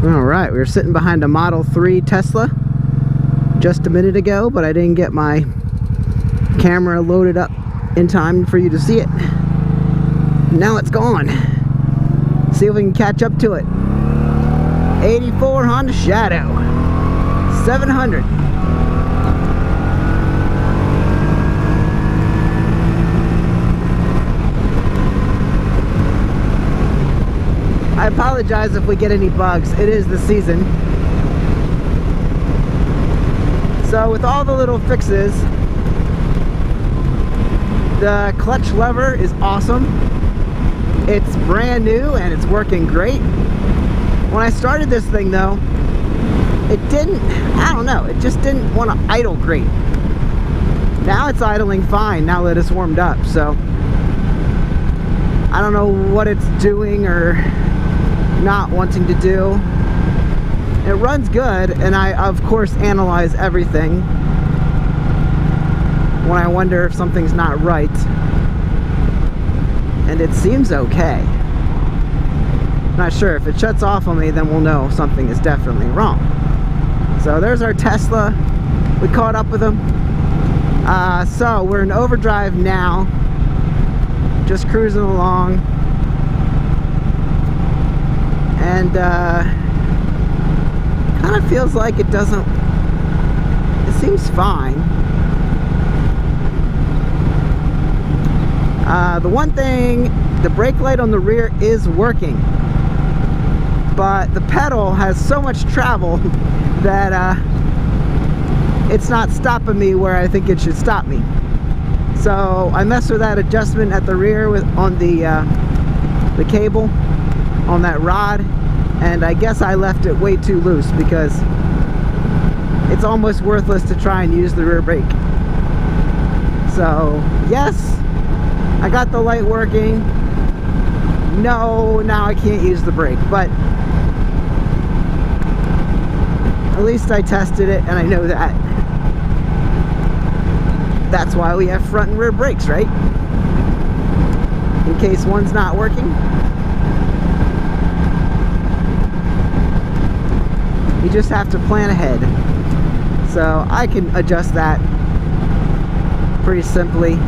Alright, we were sitting behind a Model 3 Tesla just a minute ago, but I didn't get my camera loaded up in time for you to see it. Now it's gone. See if we can catch up to it. 84 Honda Shadow 700. I apologize if we get any bugs. It is the season. So with all the little fixes, the clutch lever is awesome. It's brand new and it's working great. When I started this thing though, it didn't, I don't know, it just didn't want to idle great. Now it's idling fine now that it's warmed up, so I don't know what it's doing or not wanting to do. It runs good, and I of course analyze everything when I wonder if something's not right, and it seems okay. Not sure. If it shuts off on me, then we'll know something is definitely wrong. So there's our Tesla. We caught up with him. So we're in overdrive now, just cruising along, and kind of feels like it doesn't, it seems fine. The one thing, the brake light on the rear is working, but the pedal has so much travel that it's not stopping me where I think it should stop me. So I messed with that adjustment at the rear with on the cable on that rod, and I guess I left it way too loose because it's almost worthless to try and use the rear brake. So yes, I got the light working. No, now I can't use the brake, but at least I tested it and I know that. That's why we have front and rear brakes, right? In case one's not working. You just have to plan ahead. So I can adjust that pretty simply.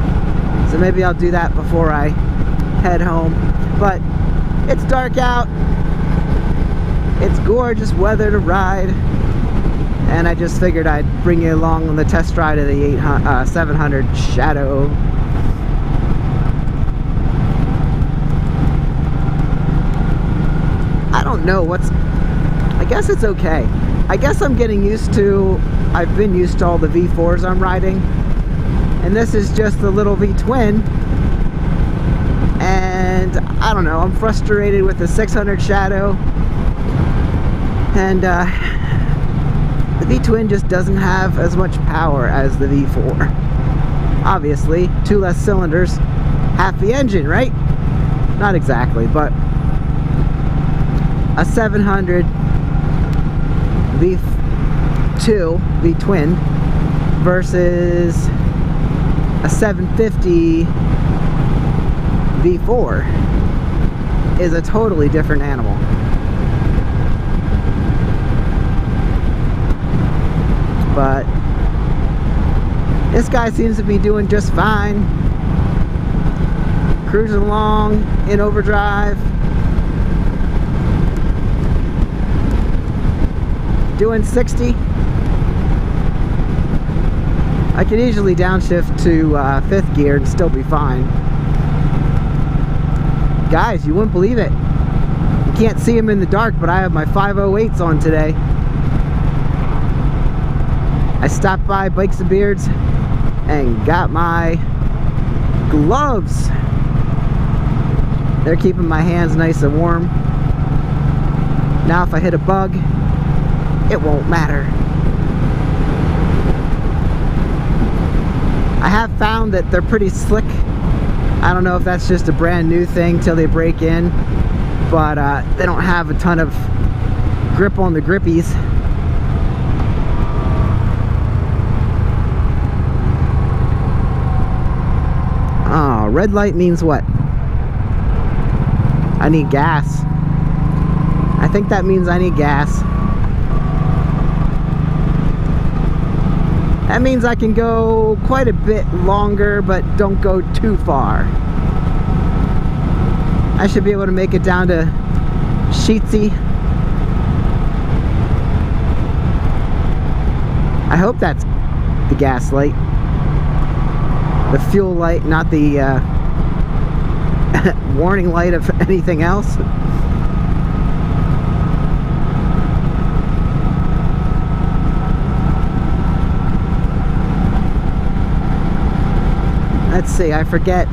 So maybe I'll do that before I head home. But it's dark out. It's gorgeous weather to ride. And I just figured I'd bring you along on the test ride of the 700 Shadow. I don't know what's, I guess it's okay. I guess I'm getting used to, I've been used to all the V4s I'm riding. And this is just the little V-twin. And I don't know, I'm frustrated with the 600 Shadow. And the V-twin just doesn't have as much power as the V4. Obviously, 2 less cylinders, half the engine, right? Not exactly, but a 700 V2 V-twin versus a 750 V4 is a totally different animal. But this guy seems to be doing just fine. Cruising along in overdrive. Doing 60. I can easily downshift to 5th gear and still be fine. Guys, you wouldn't believe it. You can't see them in the dark, but I have my 508s on today. I stopped by Bikes and Beards and got my gloves. They're keeping my hands nice and warm. Now if I hit a bug, it won't matter. I have found that they're pretty slick. I don't know if that's just a brand new thing till they break in, but they don't have a ton of grip on the grippies. Oh, red light means what? I need gas. I think that means I need gas. That means I can go quite a bit longer, but don't go too far. I should be able to make it down to Sheetsy. I hope that's the gas light. The fuel light, not the warning light of anything else. Let's see, I forget.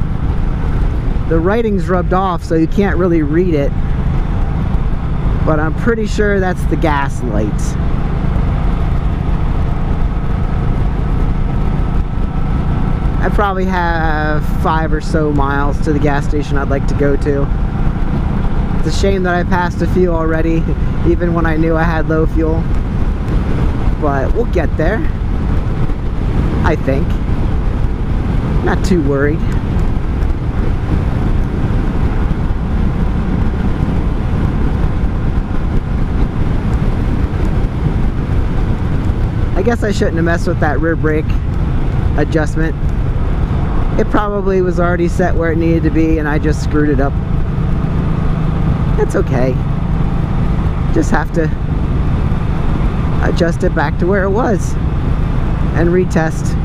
The writing's rubbed off, so you can't really read it. But I'm pretty sure that's the gas light. I probably have 5 or so miles to the gas station I'd like to go to. It's a shame that I passed a few already, even when I knew I had low fuel. But we'll get there, I think. Not too worried. I guess I shouldn't have messed with that rear brake adjustment. It probably was already set where it needed to be and I just screwed it up. That's okay. Just have to adjust it back to where it was and retest.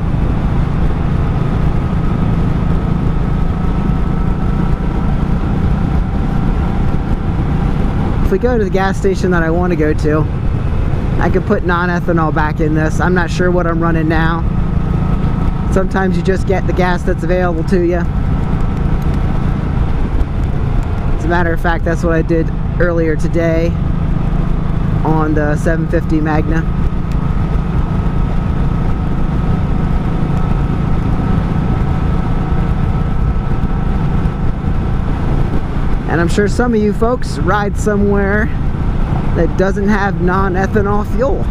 If we go to the gas station that I want to go to, I could put non-ethanol back in this. I'm not sure what I'm running now. Sometimes you just get the gas that's available to you. As a matter of fact, that's what I did earlier today on the 750 Magna. And I'm sure some of you folks ride somewhere that doesn't have non-ethanol fuel.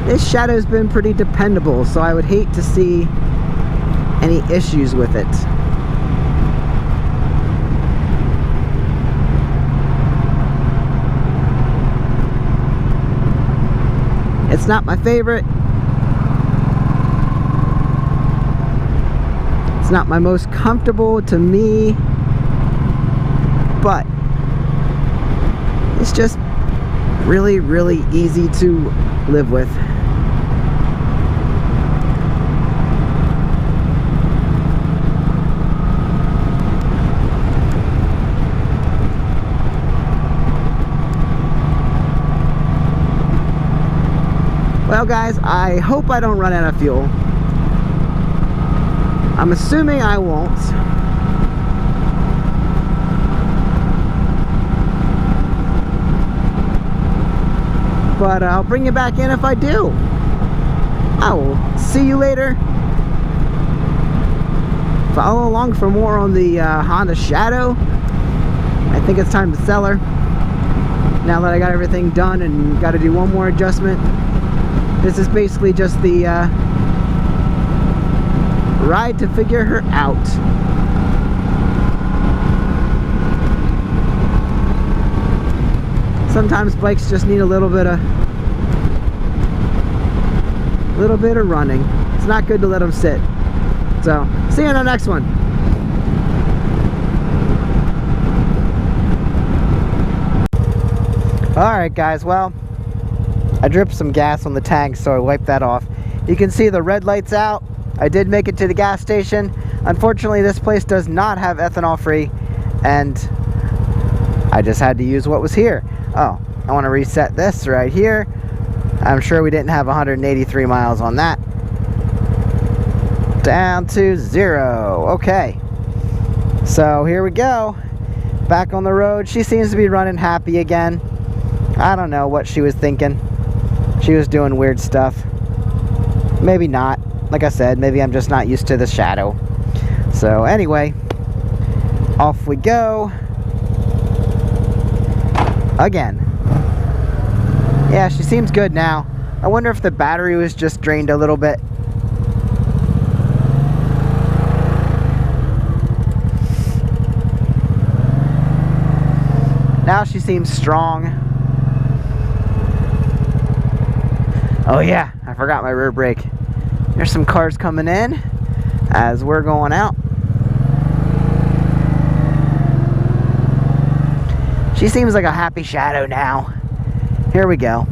This Shadow's been pretty dependable, so I would hate to see any issues with it. It's not my favorite. It's not my most comfortable to me, but it's just really, really easy to live with. Well guys, I hope I don't run out of fuel. I'm assuming I won't. But I'll bring you back in if I do. I will see you later. Follow along for more on the Honda Shadow. I think it's time to sell her. Now that I got everything done and got to do one more adjustment. This is basically just the ride to figure her out. Sometimes bikes just need a little bit of running. It's not good to let them sit. So, see you in the next one. Alright guys, well, I dripped some gas on the tank, so I wiped that off. You can see the red light's out. I did make it to the gas station. Unfortunately, this place does not have ethanol free, and I just had to use what was here. Oh, I want to reset this right here. I'm sure we didn't have 183 miles on that. Down to 0. Okay. So here we go. Back on the road. She seems to be running happy again. I don't know what she was thinking. She was doing weird stuff. Maybe not. Like I said, maybe I'm just not used to the Shadow. So anyway, off we go. Again. Yeah, she seems good now. I wonder if the battery was just drained a little bit. Now she seems strong. Oh yeah, I forgot my rear brake. There's some cars coming in as we're going out. She seems like a happy shadow now. Here we go.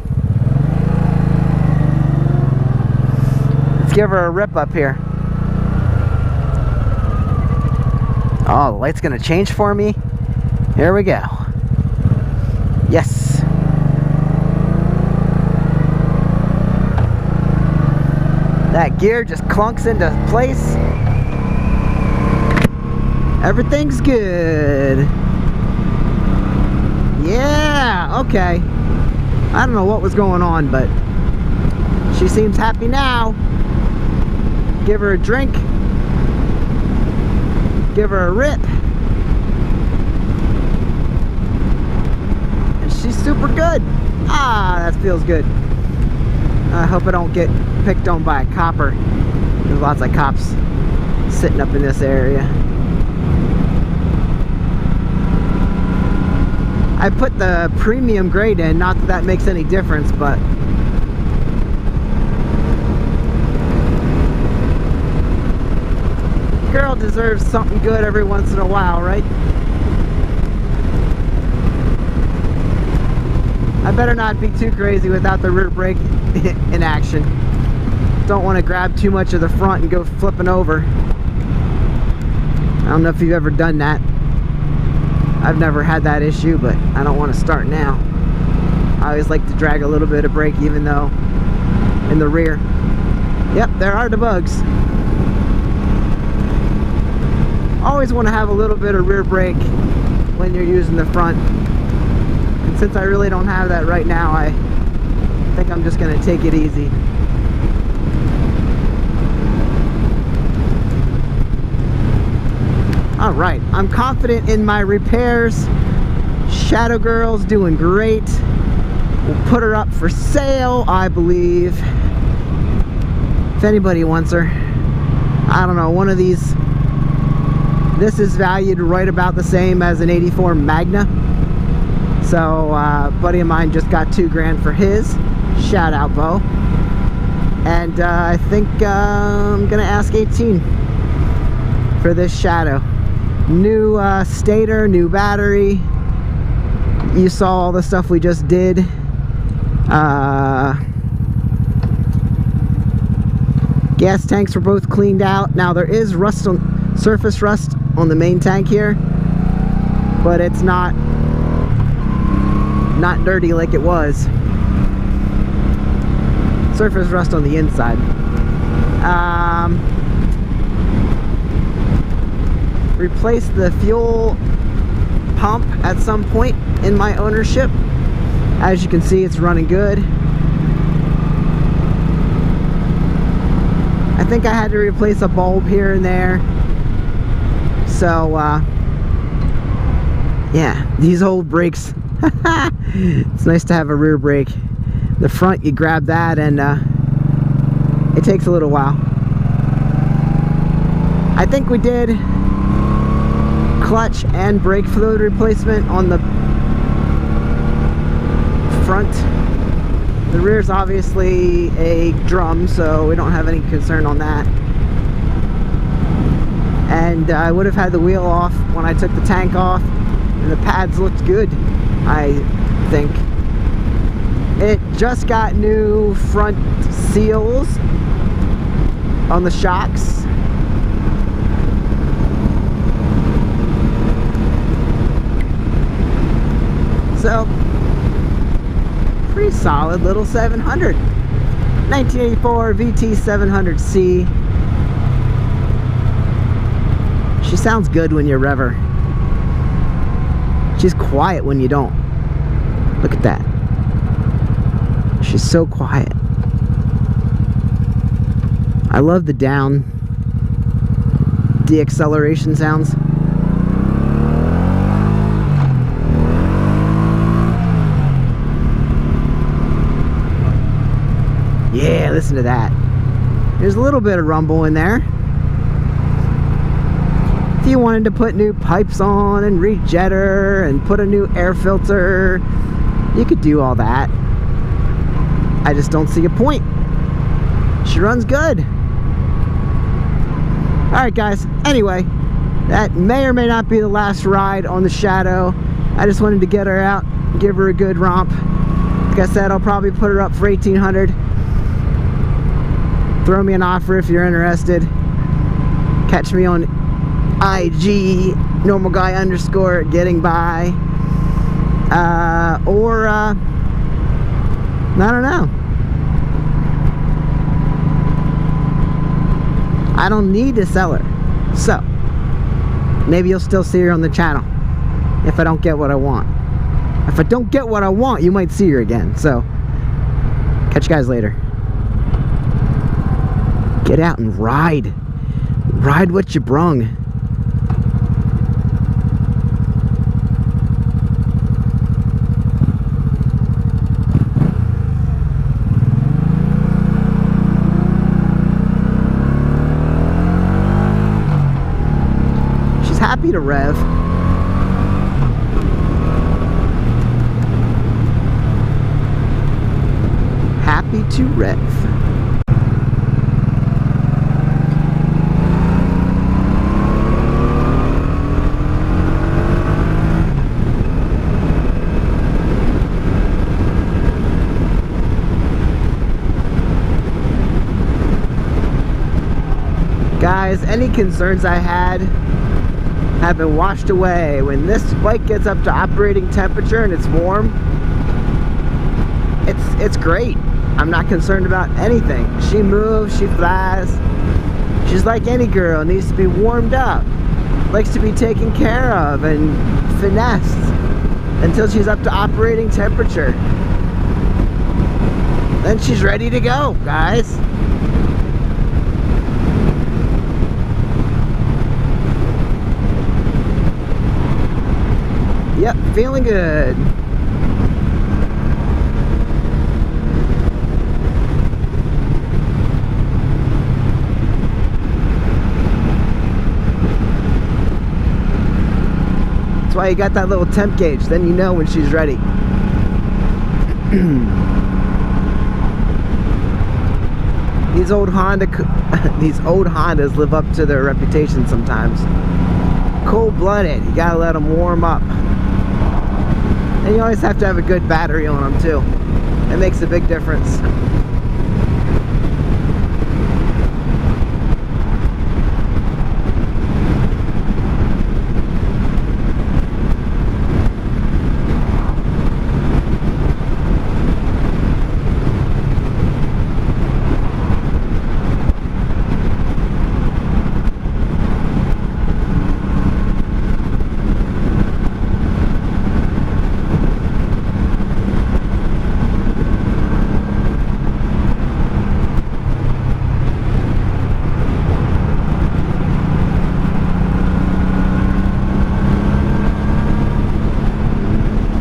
Let's give her a rip up here. Oh, the light's gonna change for me. Here we go. Yes. That gear just clunks into place. Everything's good. Yeah, okay. I don't know what was going on, but she seems happy now. Give her a drink. Give her a rip. And she's super good. Ah, that feels good. I hope I don't get picked on by a copper. There's lots of cops sitting up in this area. I put the premium grade in, not that that makes any difference, but girl deserves something good every once in a while, right? I better not be too crazy without the rear brake in action. Don't want to grab too much of the front and go flipping over. I don't know if you've ever done that. I've never had that issue, but I don't want to start now. I always like to drag a little bit of brake even though in the rear. Yep, there are the bugs. Always want to have a little bit of rear brake when you're using the front. And since I really don't have that right now, I think I'm just going to take it easy. Alright, I'm confident in my repairs. Shadow Girl's doing great. We'll put her up for sale, I believe. If anybody wants her. I don't know, one of these. This is valued right about the same as an 84 Magna. So, a buddy of mine just got $2 grand for his. Shout out, Bo. And I think I'm gonna ask 18 for this Shadow. New stator, new battery. You saw all the stuff we just did. Gas tanks were both cleaned out. Now there is rust on surface rust on the main tank here, but it's not dirty like it was. Surface rust on the inside. Replaced the fuel pump at some point in my ownership. As you can see, it's running good. I think I had to replace a bulb here and there. So yeah, these old brakes. It's nice to have a rear brake. The front, you grab that and it takes a little while. I think we did clutch and brake fluid replacement on the front. The rear's obviously a drum, so we don't have any concern on that. And I would have had the wheel off when I took the tank off, and the pads looked good, I think. It just got new front seals on the shocks. So, pretty solid little 700. 1984 VT700C. She sounds good when you rev her. She's quiet when you don't. Look at that. She's so quiet. I love the down deacceleration sounds. Yeah, listen to that. There's a little bit of rumble in there. If you wanted to put new pipes on and rejetter and put a new air filter, you could do all that. I just don't see a point. She runs good. Alright guys, anyway, that may or may not be the last ride on the Shadow. I just wanted to get her out, give her a good romp. Like I said, I'll probably put her up for $1,800. Throw me an offer if you're interested. Catch me on IG, normal guy _ getting by. I don't know. I don't need to sell her. So, maybe you'll still see her on the channel if I don't get what I want. If I don't get what I want, you might see her again. So, catch you guys later. Get out and ride. Ride what you brung. She's happy to rev. Happy to rev. Guys, any concerns I had have been washed away. When this bike gets up to operating temperature and it's warm, it's great. I'm not concerned about anything. She moves, she flies. She's like any girl, needs to be warmed up, likes to be taken care of and finessed until she's up to operating temperature. Then she's ready to go, guys. Yep, feeling good. That's why you got that little temp gauge, then you know when she's ready. These old Hondas live up to their reputation sometimes. Cold-blooded, you gotta let them warm up. And you always have to have a good battery on them too. It makes a big difference.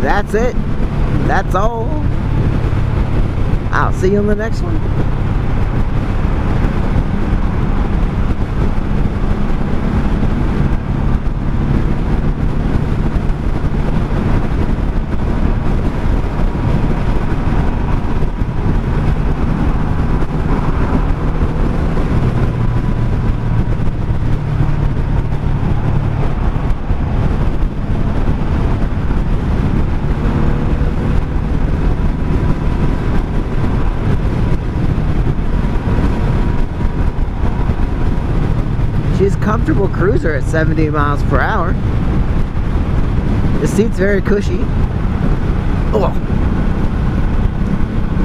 That's it. That's all. I'll see you in the next one. She's a comfortable cruiser at 70 miles per hour. The seat's very cushy. Oh,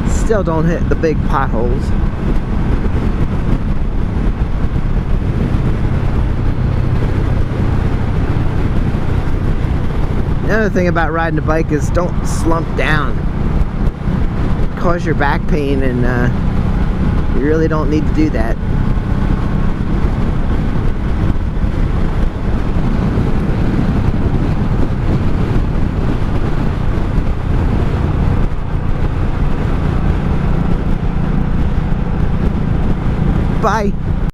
still don't hit the big potholes. Another thing about riding a bike is don't slump down. Cause your back pain, and you really don't need to do that. Bye.